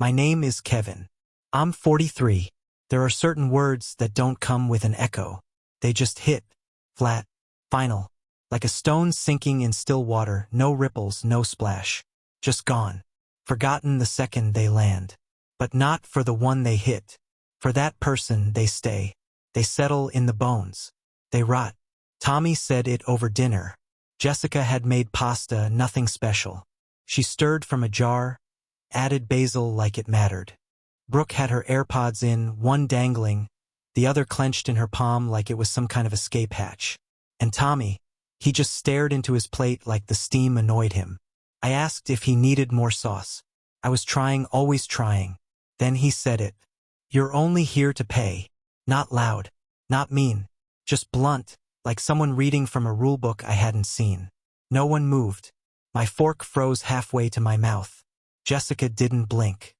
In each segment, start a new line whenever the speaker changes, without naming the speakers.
My name is Kevin. I'm 43. There are certain words that don't come with an echo. They just hit. Flat. Final. Like a stone sinking in still water, no ripples, no splash. Just gone. Forgotten the second they land. But not for the one they hit. For that person they stay. They settle in the bones. They rot. Tommy said it over dinner. Jessica had made pasta, nothing special. She stirred from a jar, added basil like it mattered. Brooke had her AirPods in, one dangling, the other clenched in her palm like it was some kind of escape hatch. And Tommy, he just stared into his plate like the steam annoyed him. I asked if he needed more sauce. I was trying, always trying. Then he said it. You're only here to pay. Not loud. Not mean. Just blunt, like someone reading from a rulebook I hadn't seen. No one moved. My fork froze halfway to my mouth. Jessica didn't blink.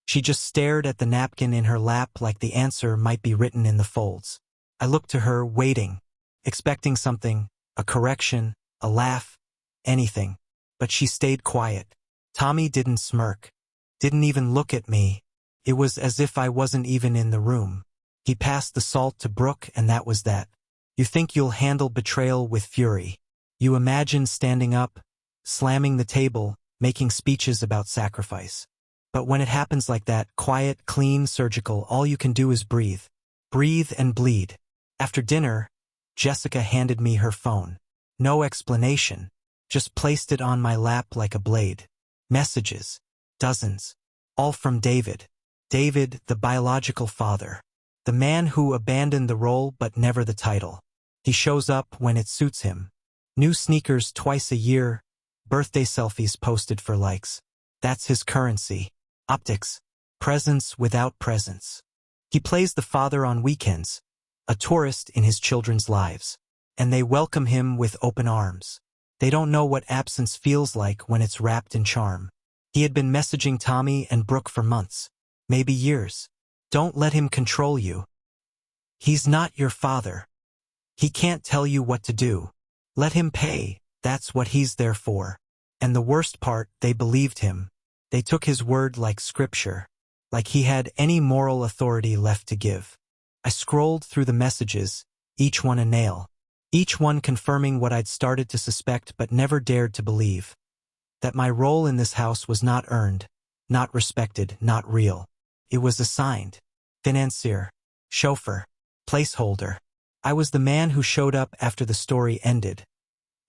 She just stared at the napkin in her lap like the answer might be written in the folds. I looked to her, waiting, expecting something, a correction, a laugh, anything. But she stayed quiet. Tommy didn't smirk. Didn't even look at me. It was as if I wasn't even in the room. He passed the salt to Brooke, and that was that. You think you'll handle betrayal with fury. You imagine standing up, slamming the table, making speeches about sacrifice. But when it happens like that, quiet, clean, surgical, all you can do is breathe. Breathe and bleed. After dinner, Jessica handed me her phone. No explanation. Just placed it on my lap like a blade. Messages. Dozens. All from David. David, the biological father. The man who abandoned the role but never the title. He shows up when it suits him. New sneakers twice a year. Birthday selfies posted for likes. That's his currency. Optics. Presence without presence. He plays the father on weekends. A tourist in his children's lives. And they welcome him with open arms. They don't know what absence feels like when it's wrapped in charm. He had been messaging Tommy and Brooke for months. Maybe years. Don't let him control you. He's not your father. He can't tell you what to do. Let him pay. That's what he's there for. And the worst part, they believed him. They took his word like scripture. Like he had any moral authority left to give. I scrolled through the messages, each one a nail. Each one confirming what I'd started to suspect but never dared to believe. That my role in this house was not earned, not respected, not real. It was assigned. Financier. Chauffeur. Placeholder. I was the man who showed up after the story ended.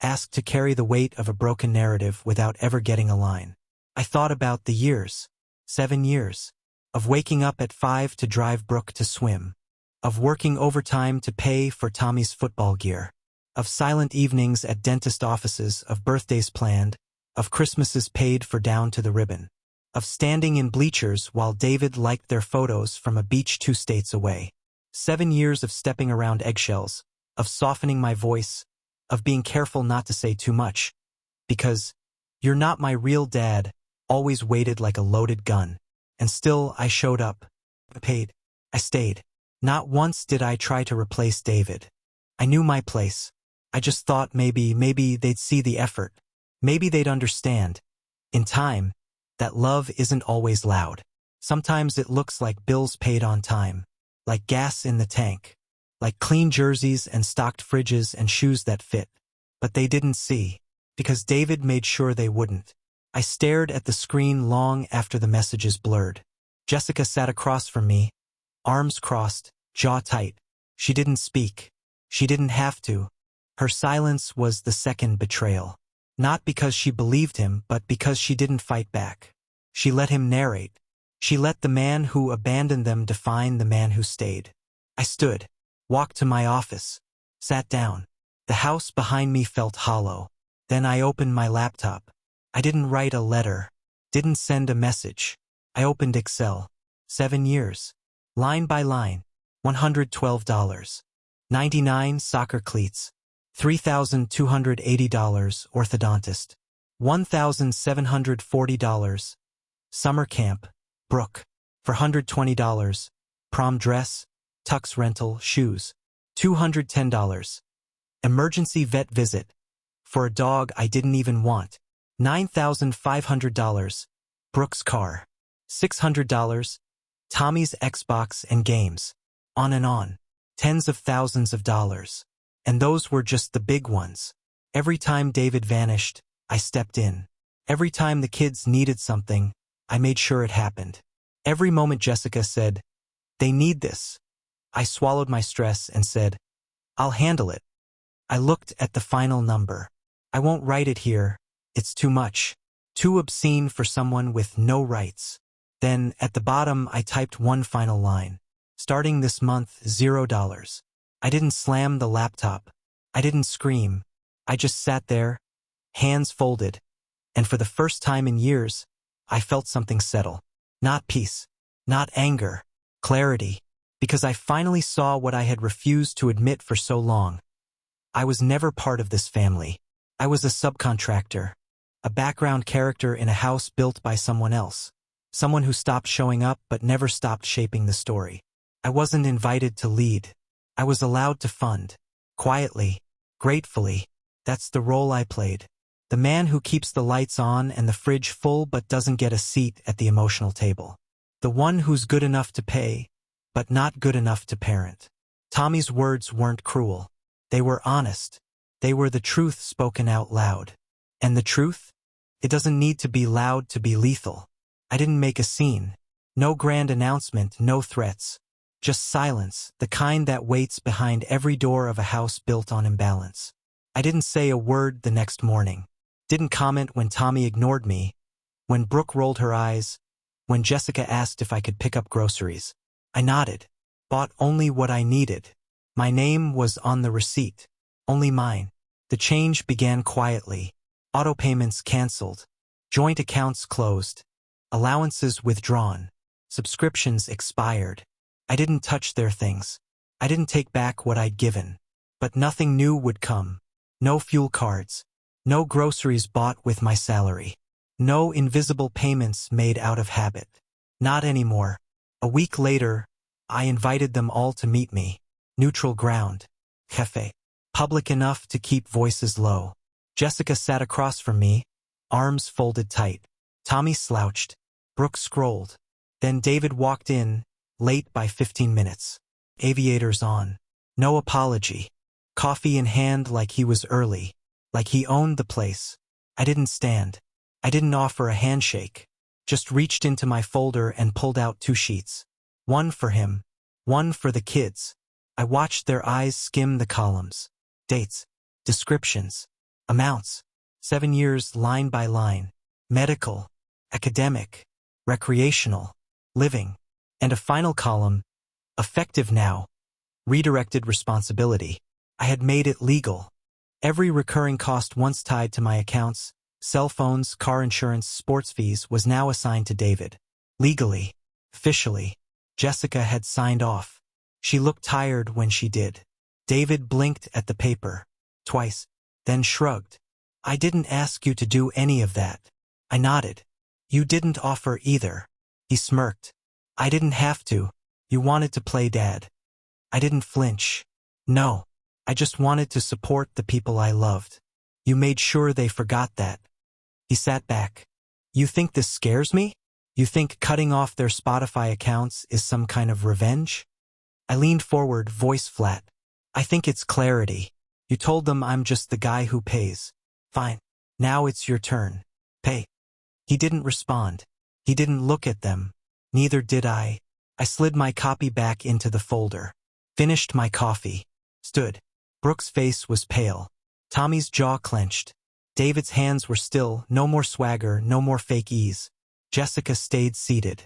Asked to carry the weight of a broken narrative without ever getting a line. I thought about the years. 7 years. Of waking up at 5 to drive Brooke to swim. Of working overtime to pay for Tommy's football gear. Of silent evenings at dentist offices, of birthdays planned, of Christmases paid for down to the ribbon. Of standing in bleachers while David liked their photos from a beach 2 states away. 7 years of stepping around eggshells, of softening my voice, of being careful not to say too much. Because you're not my real dad, always waited like a loaded gun. And still I showed up. I paid. I stayed. Not once did I try to replace David. I knew my place. I just thought maybe they'd see the effort. Maybe they'd understand. In time, that love isn't always loud. Sometimes it looks like bills paid on time. Like gas in the tank. Like clean jerseys and stocked fridges and shoes that fit. But they didn't see. Because David made sure they wouldn't. I stared at the screen long after the messages blurred. Jessica sat across from me. Arms crossed, jaw tight. She didn't speak. She didn't have to. Her silence was the second betrayal. Not because she believed him, but because she didn't fight back. She let him narrate. She let the man who abandoned them define the man who stayed. I stood, walked to my office, sat down. The house behind me felt hollow. Then I opened my laptop. I didn't write a letter. Didn't send a message. I opened Excel. 7 years. Line by line. $112. 99 soccer cleats. $3,280 orthodontist. $1,740. Summer camp. Brooke. For $120. Prom dress. Tux rental. Shoes. $210. Emergency vet visit. For a dog I didn't even want. $9,500. Brooke's car. $600, Tommy's Xbox and games. On and on. Tens of thousands of dollars. And those were just the big ones. Every time David vanished, I stepped in. Every time the kids needed something, I made sure it happened. Every moment Jessica said, "They need this," I swallowed my stress and said, "I'll handle it." I looked at the final number. I won't write it here. It's too much. Too obscene for someone with no rights. Then, at the bottom, I typed one final line. Starting this month, $0. I didn't slam the laptop. I didn't scream. I just sat there, hands folded, and for the first time in years, I felt something settle. Not peace, not anger, clarity, because I finally saw what I had refused to admit for so long. I was never part of this family. I was a subcontractor, a background character in a house built by someone else, someone who stopped showing up but never stopped shaping the story. I wasn't invited to lead. I was allowed to fund. Quietly, gratefully. That's the role I played. The man who keeps the lights on and the fridge full but doesn't get a seat at the emotional table. The one who's good enough to pay, but not good enough to parent. Tommy's words weren't cruel. They were honest. They were the truth spoken out loud. And the truth? It doesn't need to be loud to be lethal. I didn't make a scene. No grand announcement, no threats. Just silence, the kind that waits behind every door of a house built on imbalance. I didn't say a word the next morning. Didn't comment when Tommy ignored me, when Brooke rolled her eyes, when Jessica asked if I could pick up groceries. I nodded. Bought only what I needed. My name was on the receipt. Only mine. The change began quietly. Auto payments canceled. Joint accounts closed. Allowances withdrawn. Subscriptions expired. I didn't touch their things. I didn't take back what I'd given. But nothing new would come. No fuel cards. No groceries bought with my salary. No invisible payments made out of habit. Not anymore. A week later, I invited them all to meet me. Neutral ground. Cafe. Public enough to keep voices low. Jessica sat across from me, arms folded tight. Tommy slouched. Brooke scrolled. Then David walked in, late by 15 minutes. Aviators on. No apology. Coffee in hand like he was early. Like he owned the place. I didn't stand. I didn't offer a handshake. Just reached into my folder and pulled out 2 sheets. One for him. One for the kids. I watched their eyes skim the columns. Dates. Descriptions. Amounts. 7 years line by line. Medical. Academic. Recreational. Living. And a final column. Effective now. Redirected responsibility. I had made it legal. Every recurring cost once tied to my accounts, cell phones, car insurance, sports fees, was now assigned to David. Legally. Officially. Jessica had signed off. She looked tired when she did. David blinked at the paper. Twice. Then shrugged. I didn't ask you to do any of that. I nodded. You didn't offer either. He smirked. I didn't have to. You wanted to play dad. I didn't flinch. No. I just wanted to support the people I loved. You made sure they forgot that. He sat back. You think this scares me? You think cutting off their Spotify accounts is some kind of revenge? I leaned forward, voice flat. I think it's clarity. You told them I'm just the guy who pays. Fine. Now it's your turn. Pay. He didn't respond. He didn't look at them. Neither did I. I slid my copy back into the folder. Finished my coffee. Stood. Brooke's face was pale. Tommy's jaw clenched. David's hands were still, no more swagger, no more fake ease. Jessica stayed seated.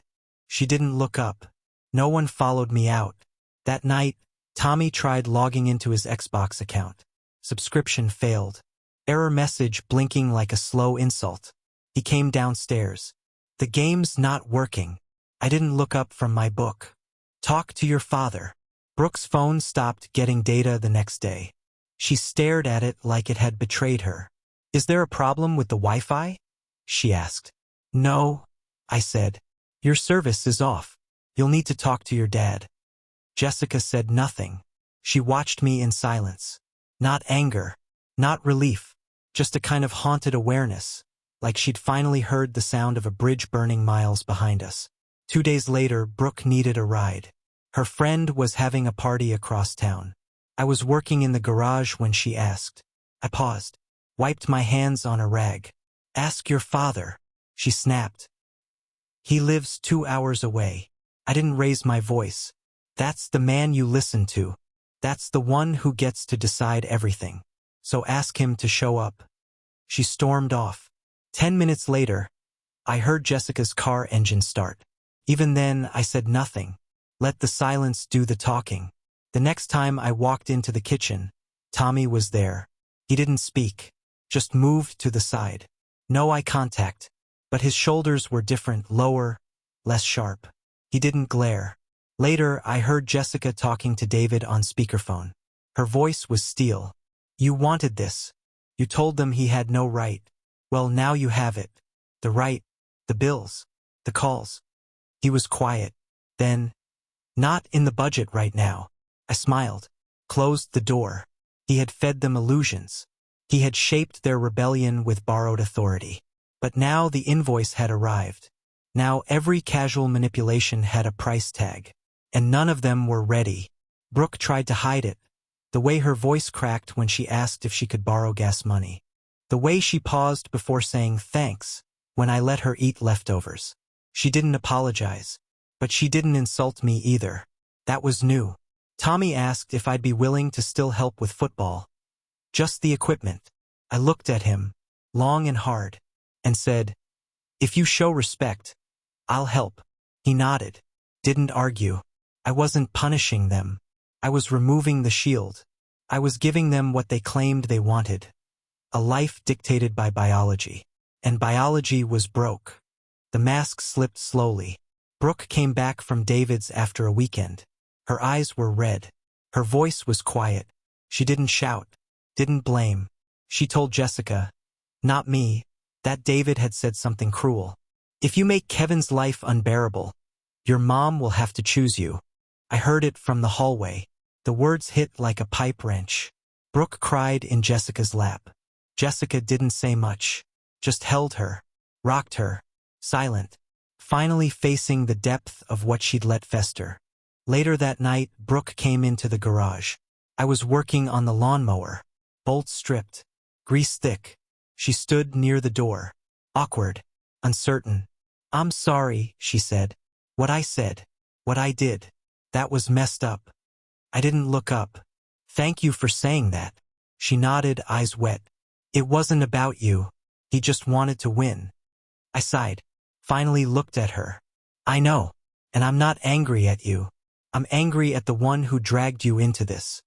She didn't look up. No one followed me out. That night, Tommy tried logging into his Xbox account. Subscription failed. Error message blinking like a slow insult. He came downstairs. The game's not working. I didn't look up from my book. Talk to your father. Brooke's phone stopped getting data the next day. She stared at it like it had betrayed her. Is there a problem with the Wi-Fi? She asked. No, I said. Your service is off. You'll need to talk to your dad. Jessica said nothing. She watched me in silence. Not anger. Not relief. Just a kind of haunted awareness. Like she'd finally heard the sound of a bridge burning miles behind us. 2 days later, Brooke needed a ride. Her friend was having a party across town. I was working in the garage when she asked. I paused, wiped my hands on a rag. "Ask your father," she snapped. "He lives 2 hours away." I didn't raise my voice. "That's the man you listen to. That's the one who gets to decide everything. So ask him to show up." She stormed off. 10 minutes later, I heard Jessica's car engine start. Even then, I said nothing. Let the silence do the talking. The next time I walked into the kitchen, Tommy was there. He didn't speak, just moved to the side. No eye contact, but his shoulders were different, lower, less sharp. He didn't glare. Later, I heard Jessica talking to David on speakerphone. Her voice was steel. "You wanted this. You told them he had no right. Well, now you have it. The right, the bills, the calls." He was quiet. Then, "Not in the budget right now." I smiled, closed the door. He had fed them illusions. He had shaped their rebellion with borrowed authority. But now the invoice had arrived. Now every casual manipulation had a price tag. And none of them were ready. Brooke tried to hide it. The way her voice cracked when she asked if she could borrow gas money. The way she paused before saying thanks when I let her eat leftovers. She didn't apologize. But she didn't insult me either. That was new. Tommy asked if I'd be willing to still help with football. Just the equipment. I looked at him, long and hard, and said, "If you show respect, I'll help." He nodded, didn't argue. I wasn't punishing them. I was removing the shield. I was giving them what they claimed they wanted. A life dictated by biology. And biology was broke. The mask slipped slowly. Brooke came back from David's after a weekend. Her eyes were red. Her voice was quiet. She didn't shout, didn't blame. She told Jessica, not me, that David had said something cruel. "If you make Kevin's life unbearable, your mom will have to choose you." I heard it from the hallway. The words hit like a pipe wrench. Brooke cried in Jessica's lap. Jessica didn't say much, just held her, rocked her, silent, finally facing the depth of what she'd let fester. Later that night, Brooke came into the garage. I was working on the lawnmower, bolts stripped, grease thick. She stood near the door, awkward, uncertain. "I'm sorry," she said. "What I said, what I did, that was messed up." I didn't look up. "Thank you for saying that." She nodded, eyes wet. "It wasn't about you. He just wanted to win." I sighed, finally looked at her. "I know, and I'm not angry at you. I'm angry at the one who dragged you into this."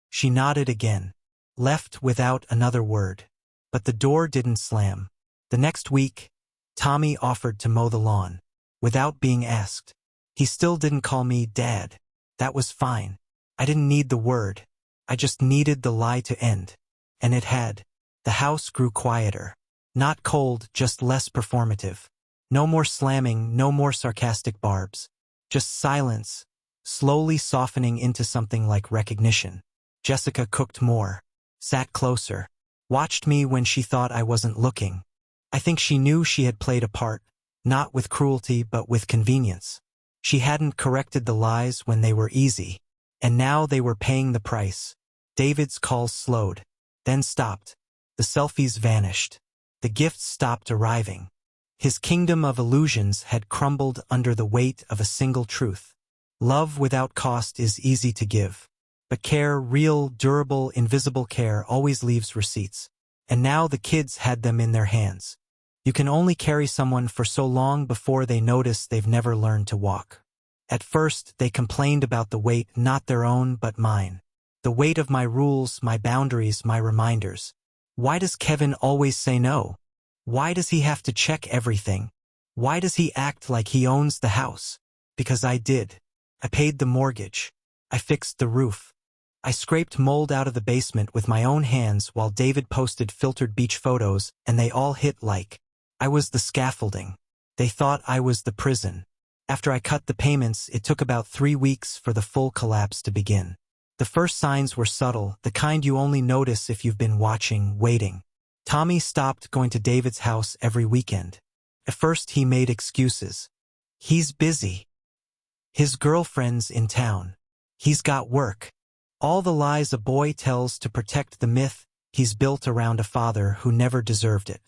She nodded again, left without another word. But the door didn't slam. The next week, Tommy offered to mow the lawn, without being asked. He still didn't call me Dad. That was fine. I didn't need the word. I just needed the lie to end. And it had. The house grew quieter. Not cold, just less performative. No more slamming, no more sarcastic barbs. Just silence, slowly softening into something like recognition. Jessica cooked more, sat closer, watched me when she thought I wasn't looking. I think she knew she had played a part, not with cruelty but with convenience. She hadn't corrected the lies when they were easy, and now they were paying the price. David's calls slowed, then stopped. The selfies vanished. The gifts stopped arriving. His kingdom of illusions had crumbled under the weight of a single truth. Love without cost is easy to give. But care, real, durable, invisible care, always leaves receipts. And now the kids had them in their hands. You can only carry someone for so long before they notice they've never learned to walk. At first, they complained about the weight, not their own but mine. The weight of my rules, my boundaries, my reminders. Why does Kevin always say no? Why does he have to check everything? Why does he act like he owns the house? Because I did. I paid the mortgage. I fixed the roof. I scraped mold out of the basement with my own hands while David posted filtered beach photos, and they all hit like. I was the scaffolding. They thought I was the prison. After I cut the payments, it took about 3 weeks for the full collapse to begin. The first signs were subtle, the kind you only notice if you've been watching, waiting. Tommy stopped going to David's house every weekend. At first he made excuses. He's busy. His girlfriend's in town. He's got work. All the lies a boy tells to protect the myth he's built around a father who never deserved it.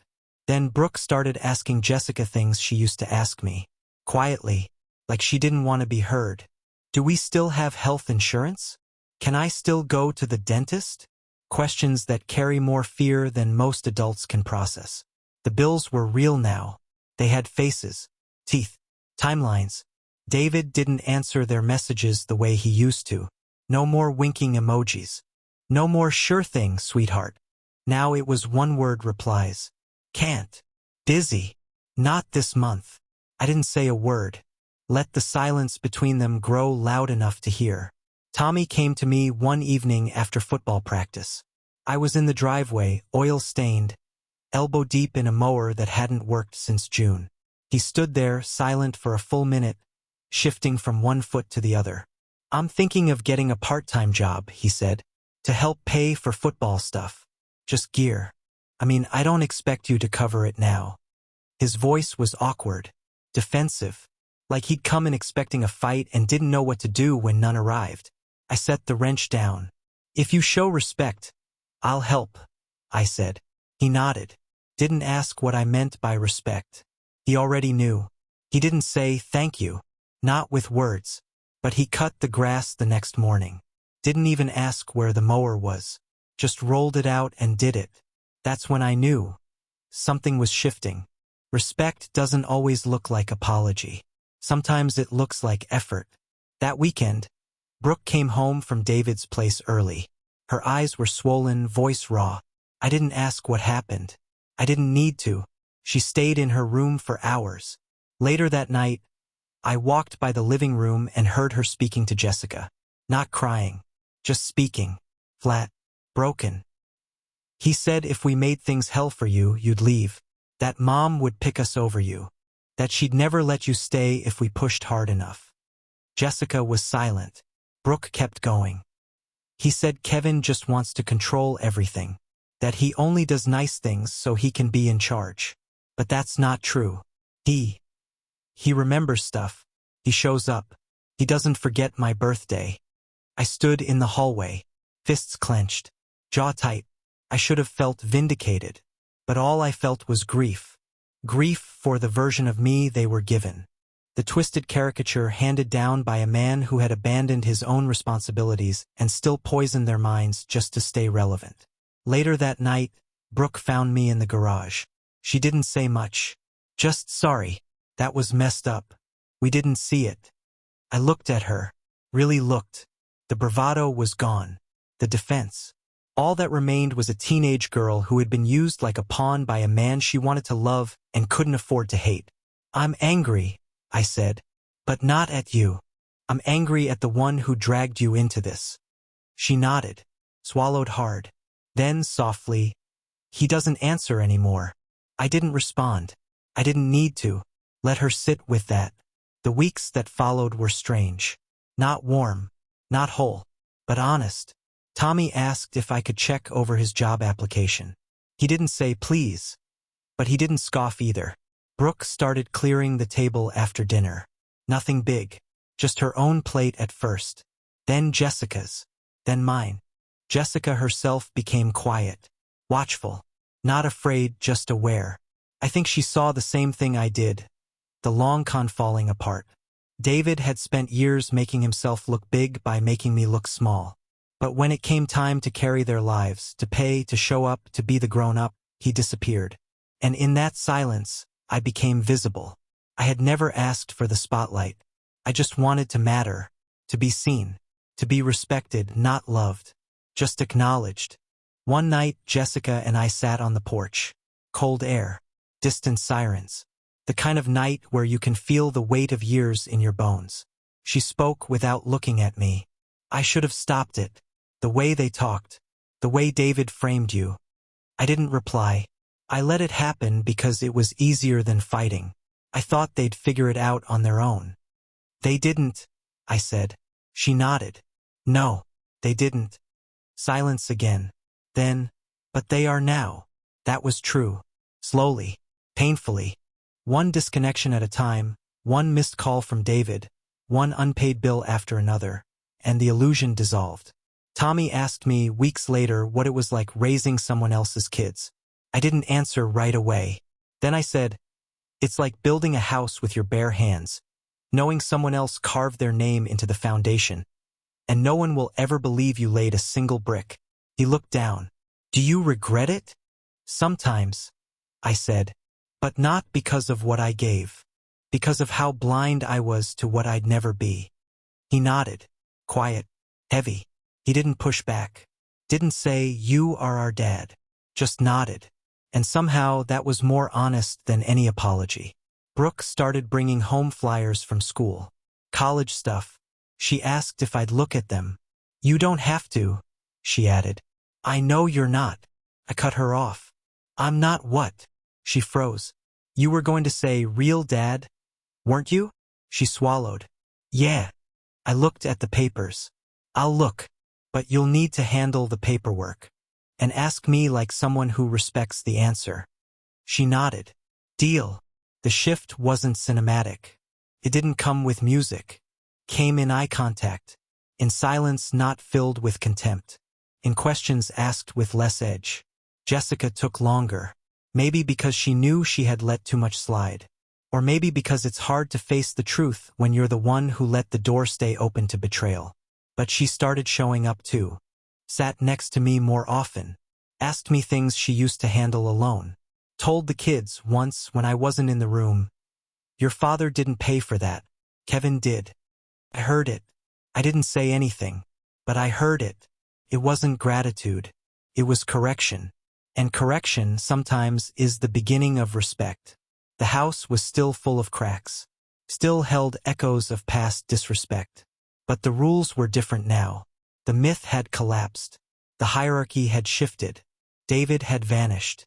Then Brooke started asking Jessica things she used to ask me. Quietly, like she didn't want to be heard. Do we still have health insurance? Can I still go to the dentist? Questions that carry more fear than most adults can process. The bills were real now. They had faces, teeth, timelines. David didn't answer their messages the way he used to. No more winking emojis. No more sure thing, sweetheart. Now it was one-word replies. Can't. Busy. Not this month. I didn't say a word. Let the silence between them grow loud enough to hear. Tommy came to me one evening after football practice. I was in the driveway, oil-stained, elbow deep in a mower that hadn't worked since June. He stood there, silent for a full minute, shifting from one foot to the other. I'm thinking of getting a part-time job, he said, to help pay for football stuff. Just gear. I don't expect you to cover it now. His voice was awkward, defensive, like he'd come in expecting a fight and didn't know what to do when none arrived. I set the wrench down. If you show respect, I'll help, I said. He nodded. Didn't ask what I meant by respect. He already knew. He didn't say thank you, not with words, but he cut the grass the next morning. Didn't even ask where the mower was. Just rolled it out and did it. That's when I knew. Something was shifting. Respect doesn't always look like apology. Sometimes it looks like effort. That weekend, Brooke came home from David's place early. Her eyes were swollen, voice raw. I didn't ask what happened. I didn't need to. She stayed in her room for hours. Later that night, I walked by the living room and heard her speaking to Jessica. Not crying, just speaking. Flat, broken. He said if we made things hell for you, you'd leave. That mom would pick us over you. That she'd never let you stay if we pushed hard enough. Jessica was silent. Brooke kept going. He said Kevin just wants to control everything. That he only does nice things so he can be in charge. But that's not true. He remembers stuff. He shows up. He doesn't forget my birthday. I stood in the hallway, fists clenched, jaw tight. I should have felt vindicated, but all I felt was grief. Grief for the version of me they were given. The twisted caricature handed down by a man who had abandoned his own responsibilities and still poisoned their minds just to stay relevant. Later that night, Brooke found me in the garage. She didn't say much. Just sorry. That was messed up. We didn't see it. I looked at her. Really looked. The bravado was gone. The defense. All that remained was a teenage girl who had been used like a pawn by a man she wanted to love and couldn't afford to hate. I'm angry, I said. But not at you. I'm angry at the one who dragged you into this. She nodded, swallowed hard. Then, softly, he doesn't answer anymore. I didn't respond. I didn't need to. Let her sit with that. The weeks that followed were strange. Not warm, not whole, but honest. Tommy asked if I could check over his job application. He didn't say please, but he didn't scoff either. Brooke started clearing the table after dinner. Nothing big, just her own plate at first. Then Jessica's, then mine. Jessica herself became quiet, watchful, not afraid, just aware. I think she saw the same thing I did, the long con falling apart. David had spent years making himself look big by making me look small. But when it came time to carry their lives, to pay, to show up, to be the grown-up, he disappeared. And in that silence, I became visible. I had never asked for the spotlight. I just wanted to matter, to be seen, to be respected, not loved, just acknowledged. One night, Jessica and I sat on the porch. Cold air, distant sirens. The kind of night where you can feel the weight of years in your bones. She spoke without looking at me. I should have stopped it. The way they talked, the way David framed you. I didn't reply. I let it happen because it was easier than fighting. I thought they'd figure it out on their own. They didn't, I said. She nodded. No, they didn't. Silence again. Then, but they are now. That was true. Slowly, painfully. One disconnection at a time, One missed call from David, one unpaid bill after another, and the illusion dissolved. Tommy asked me weeks later what it was like raising someone else's kids. I didn't answer right away. Then I said, "It's like building a house with your bare hands, knowing someone else carved their name into the foundation, and no one will ever believe you laid a single brick." He looked down. "Do you regret it?" "Sometimes," I said, "but not because of what I gave. Because of how blind I was to what I'd never be." He nodded, quiet, heavy. He didn't push back. Didn't say, "You are our dad." Just nodded. And somehow that was more honest than any apology. Brooke started bringing home flyers from school. College stuff. She asked if I'd look at them. "You don't have to," she added. "I know you're not." I cut her off. "I'm not what?" She froze. "You were going to say real dad, weren't you?" She swallowed. "Yeah." I looked at the papers. "I'll look, but you'll need to handle the paperwork. And ask me like someone who respects the answer." She nodded. "Deal." The shift wasn't cinematic. It didn't come with music. Came in eye contact. In silence not filled with contempt. In questions asked with less edge. Jessica took longer. Maybe because she knew she had let too much slide. Or maybe because it's hard to face the truth when you're the one who let the door stay open to betrayal. But she started showing up too. Sat next to me more often. Asked me things she used to handle alone. Told the kids once when I wasn't in the room, "Your father didn't pay for that. Kevin did." I heard it. I didn't say anything. But I heard it. It wasn't gratitude. It was correction. And correction sometimes is the beginning of respect. The house was still full of cracks. Still held echoes of past disrespect. But the rules were different now. The myth had collapsed. The hierarchy had shifted. David had vanished.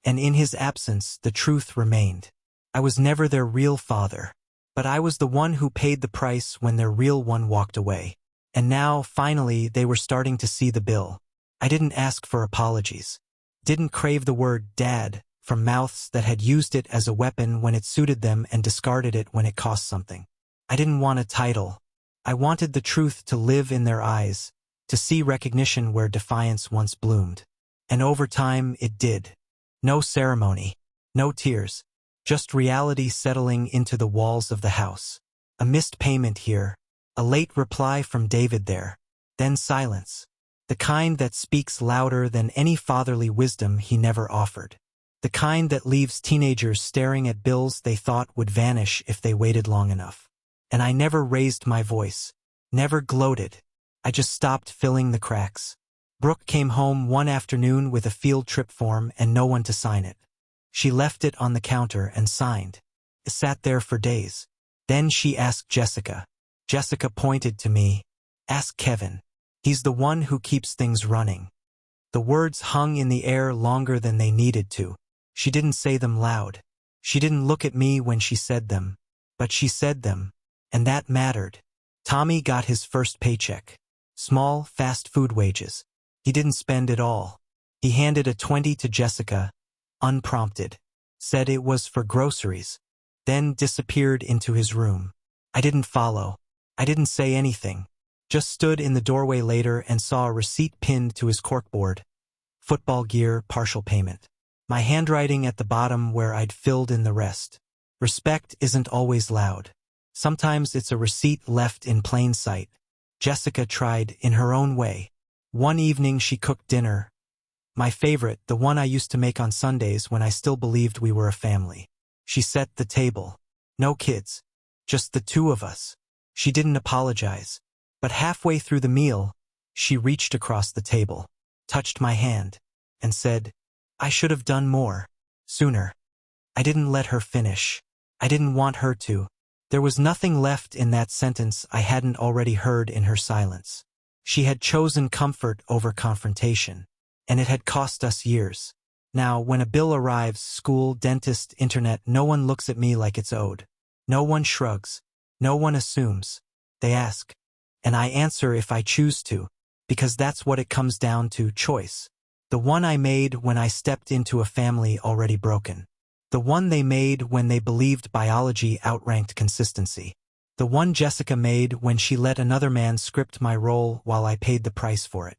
And in his absence, the truth remained. I was never their real father. But I was the one who paid the price when their real one walked away. And now, finally, they were starting to see the bill. I didn't ask for apologies. Didn't crave the word dad from mouths that had used it as a weapon when it suited them and discarded it when it cost something. I didn't want a title. I wanted the truth to live in their eyes, to see recognition where defiance once bloomed. And over time, it did. No ceremony. No tears. Just reality settling into the walls of the house. A missed payment here. A late reply from David there. Then silence. The kind that speaks louder than any fatherly wisdom he never offered. The kind that leaves teenagers staring at bills they thought would vanish if they waited long enough. And I never raised my voice. Never gloated. I just stopped filling the cracks. Brooke came home one afternoon with a field trip form and no one to sign it. She left it on the counter and signed. It sat there for days. Then she asked Jessica. Jessica pointed to me. "Ask Kevin. He's the one who keeps things running." The words hung in the air longer than they needed to. She didn't say them loud. She didn't look at me when she said them. But she said them. And that mattered. Tommy got his first paycheck. Small, fast food wages. He didn't spend it all. He handed a 20 to Jessica, unprompted. Said it was for groceries. Then disappeared into his room. I didn't follow. I didn't say anything. Just stood in the doorway later and saw a receipt pinned to his corkboard. Football gear, partial payment. My handwriting at the bottom where I'd filled in the rest. Respect isn't always loud. Sometimes it's a receipt left in plain sight. Jessica tried in her own way. One evening she cooked dinner. My favorite, the one I used to make on Sundays when I still believed we were a family. She set the table. No kids. Just the two of us. She didn't apologize. But halfway through the meal, she reached across the table, touched my hand, and said, "I should have done more. Sooner." I didn't let her finish. I didn't want her to. There was nothing left in that sentence I hadn't already heard in her silence. She had chosen comfort over confrontation, and it had cost us years. Now, when a bill arrives, school, dentist, internet, no one looks at me like it's owed. No one shrugs. No one assumes. They ask. And I answer if I choose to, because that's what it comes down to, choice. The one I made when I stepped into a family already broken. The one they made when they believed biology outranked consistency. The one Jessica made when she let another man script my role while I paid the price for it.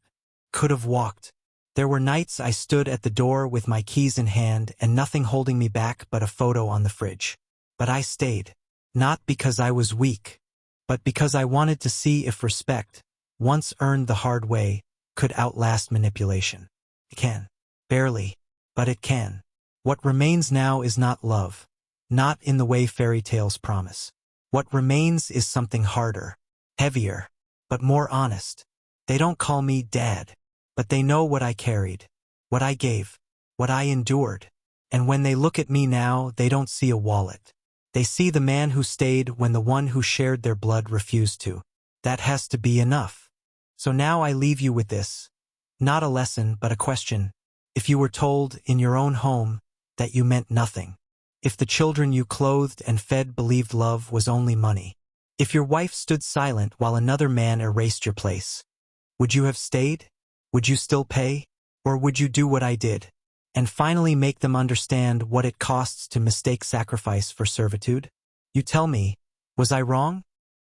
Could have walked. There were nights I stood at the door with my keys in hand and nothing holding me back but a photo on the fridge. But I stayed. Not because I was weak, but because I wanted to see if respect, once earned the hard way, could outlast manipulation. It can. Barely, but it can. What remains now is not love. Not in the way fairy tales promise. What remains is something harder, heavier, but more honest. They don't call me Dad, but they know what I carried, what I gave, what I endured. And when they look at me now, they don't see a wallet. They see the man who stayed when the one who shared their blood refused to. That has to be enough. So now I leave you with this. Not a lesson, but a question. If you were told, in your own home, that you meant nothing. If the children you clothed and fed believed love was only money. If your wife stood silent while another man erased your place. Would you have stayed? Would you still pay? Or would you do what I did? And finally make them understand what it costs to mistake sacrifice for servitude? You tell me, was I wrong?